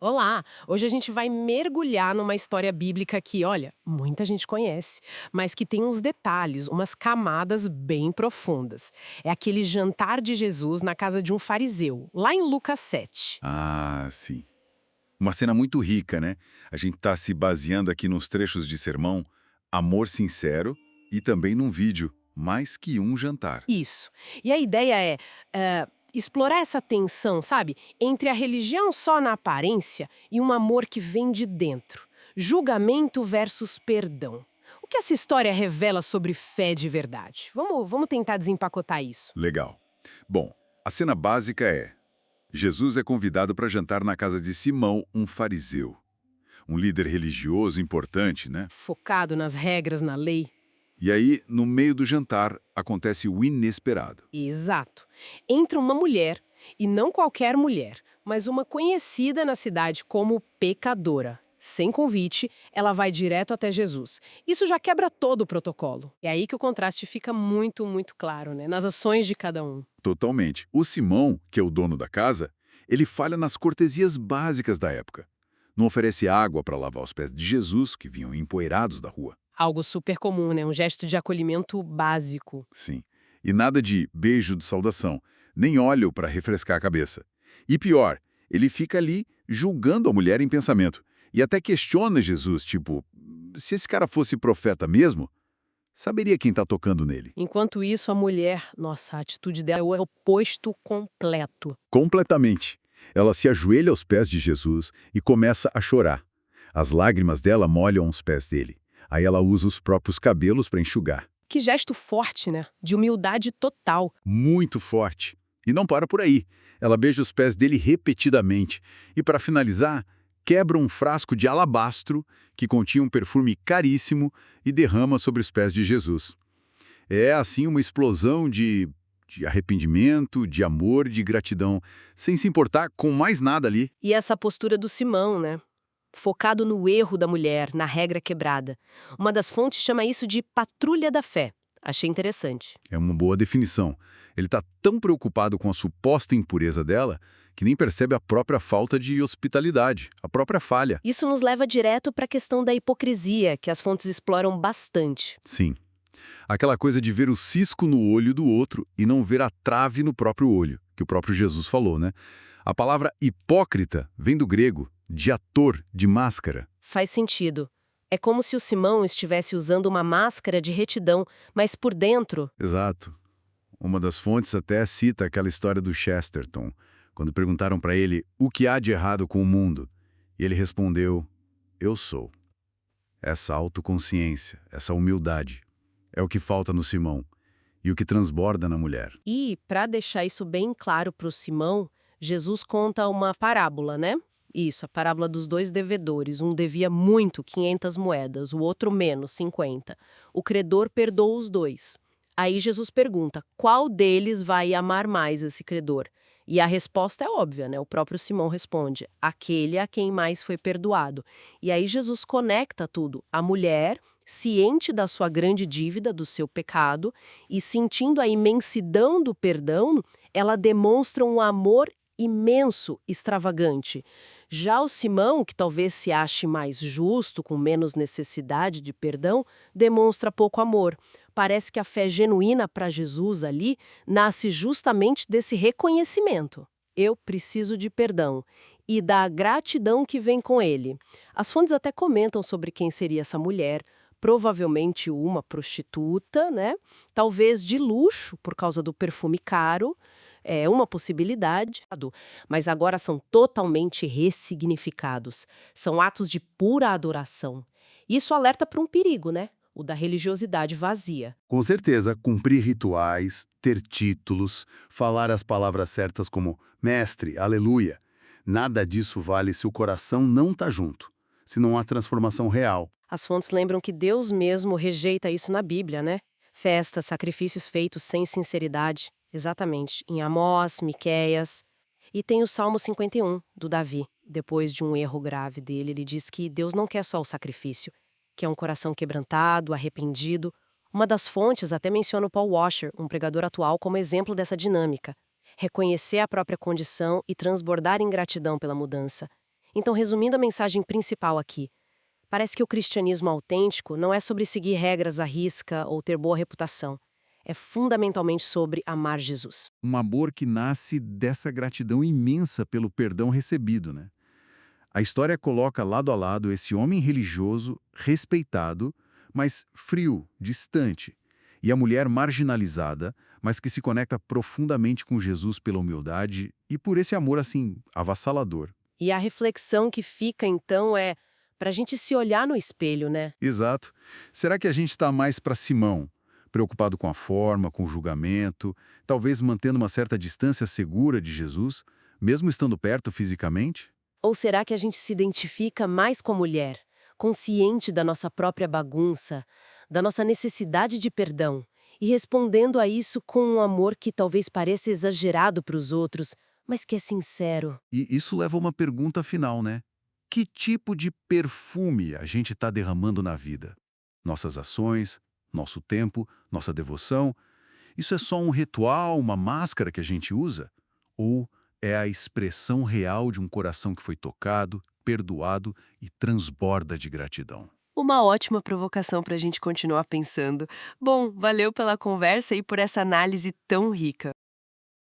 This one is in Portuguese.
Olá! Hoje a gente vai mergulhar numa história bíblica que, olha, muita gente conhece, mas que tem uns detalhes, umas camadas bem profundas. É aquele jantar de Jesus na casa de um fariseu, lá em Lucas 7. Ah, sim. Uma cena muito rica, né? A gente está se baseando aqui nos trechos de sermão, amor sincero e também num vídeo, mais que um jantar. Isso. E a ideia é explorar essa tensão, sabe? Entre a religião só na aparência e um amor que vem de dentro. Julgamento versus perdão. O que essa história revela sobre fé de verdade? Vamos tentar desempacotar isso. Legal. Bom, a cena básica é: Jesus é convidado para jantar na casa de Simão, um fariseu. Um líder religioso importante, né? Focado nas regras, na lei. E aí, no meio do jantar, acontece o inesperado. Exato. Entra uma mulher, e não qualquer mulher, mas uma conhecida na cidade como pecadora. Sem convite, ela vai direto até Jesus. Isso já quebra todo o protocolo. É aí que o contraste fica muito, muito claro, né? Nas ações de cada um. Totalmente. O Simão, que é o dono da casa, ele falha nas cortesias básicas da época. Não oferece água para lavar os pés de Jesus, que vinham empoeirados da rua. Algo super comum, né? Um gesto de acolhimento básico. Sim. E nada de beijo de saudação, nem óleo para refrescar a cabeça. E pior, ele fica ali julgando a mulher em pensamento. E até questiona Jesus, tipo, se esse cara fosse profeta mesmo, saberia quem está tocando nele. Enquanto isso, a mulher, nossa, a atitude dela é o oposto completo. Completamente. Ela se ajoelha aos pés de Jesus e começa a chorar. As lágrimas dela molham os pés dele. Aí ela usa os próprios cabelos para enxugar. Que gesto forte, né? De humildade total. Muito forte. E não para por aí. Ela beija os pés dele repetidamente. E para finalizar, quebra um frasco de alabastro que continha um perfume caríssimo e derrama sobre os pés de Jesus. É assim uma explosão de arrependimento, de amor, de gratidão, sem se importar com mais nada ali. E essa postura do Simão, né? Focado no erro da mulher, na regra quebrada. Uma das fontes chama isso de patrulha da fé. Achei interessante. É uma boa definição. Ele está tão preocupado com a suposta impureza dela que nem percebe a própria falta de hospitalidade, a própria falha. Isso nos leva direto para a questão da hipocrisia, que as fontes exploram bastante. Sim. Aquela coisa de ver o cisco no olho do outro e não ver a trave no próprio olho, que o próprio Jesus falou, né? A palavra hipócrita vem do grego, de ator, de máscara. Faz sentido. É como se o Simão estivesse usando uma máscara de retidão, mas por dentro. Exato. Uma das fontes até cita aquela história do Chesterton, quando perguntaram para ele o que há de errado com o mundo. E ele respondeu, eu sou. Essa autoconsciência, essa humildade, é o que falta no Simão e o que transborda na mulher. E, para deixar isso bem claro para o Simão, Jesus conta uma parábola, né? Isso, a parábola dos dois devedores. Um devia muito, 500 moedas, o outro menos, 50. O credor perdoa os dois. Aí Jesus pergunta, qual deles vai amar mais esse credor? E a resposta é óbvia, né? O próprio Simão responde, aquele a quem mais foi perdoado. E aí Jesus conecta tudo. A mulher, ciente da sua grande dívida, do seu pecado, e sentindo a imensidão do perdão, ela demonstra um amor imenso, extravagante. Já o Simão, que talvez se ache mais justo, com menos necessidade de perdão, demonstra pouco amor. Parece que a fé genuína para Jesus ali nasce justamente desse reconhecimento. Eu preciso de perdão. E da gratidão que vem com ele. As fontes até comentam sobre quem seria essa mulher, provavelmente uma prostituta, né? Talvez de luxo, por causa do perfume caro. É uma possibilidade, mas agora são totalmente ressignificados. São atos de pura adoração. Isso alerta para um perigo, né? O da religiosidade vazia. Com certeza, cumprir rituais, ter títulos, falar as palavras certas como mestre, aleluia. Nada disso vale se o coração não está junto, se não há transformação real. As fontes lembram que Deus mesmo rejeita isso na Bíblia, né? Festas, sacrifícios feitos sem sinceridade. Exatamente. Em Amós, Miqueias. E tem o Salmo 51, do Davi. Depois de um erro grave dele, ele diz que Deus não quer só o sacrifício, que é um coração quebrantado, arrependido. Uma das fontes até menciona o Paul Washer, um pregador atual, como exemplo dessa dinâmica. Reconhecer a própria condição e transbordar em gratidão pela mudança. Então, resumindo a mensagem principal aqui, parece que o cristianismo autêntico não é sobre seguir regras à risca ou ter boa reputação. É fundamentalmente sobre amar Jesus. Um amor que nasce dessa gratidão imensa pelo perdão recebido, né? A história coloca lado a lado esse homem religioso, respeitado, mas frio, distante, e a mulher marginalizada, mas que se conecta profundamente com Jesus pela humildade e por esse amor, assim, avassalador. E a reflexão que fica, então, é para a gente se olhar no espelho, né? Exato. Será que a gente está mais para Simão, preocupado com a forma, com o julgamento, talvez mantendo uma certa distância segura de Jesus, mesmo estando perto fisicamente? Ou será que a gente se identifica mais com a mulher, consciente da nossa própria bagunça, da nossa necessidade de perdão, e respondendo a isso com um amor que talvez pareça exagerado para os outros, mas que é sincero? E isso leva a uma pergunta final, né? Que tipo de perfume a gente está derramando na vida? Nossas ações, nosso tempo, nossa devoção? Isso é só um ritual, uma máscara que a gente usa? Ou é a expressão real de um coração que foi tocado, perdoado e transborda de gratidão? Uma ótima provocação para a gente continuar pensando. Bom, valeu pela conversa e por essa análise tão rica.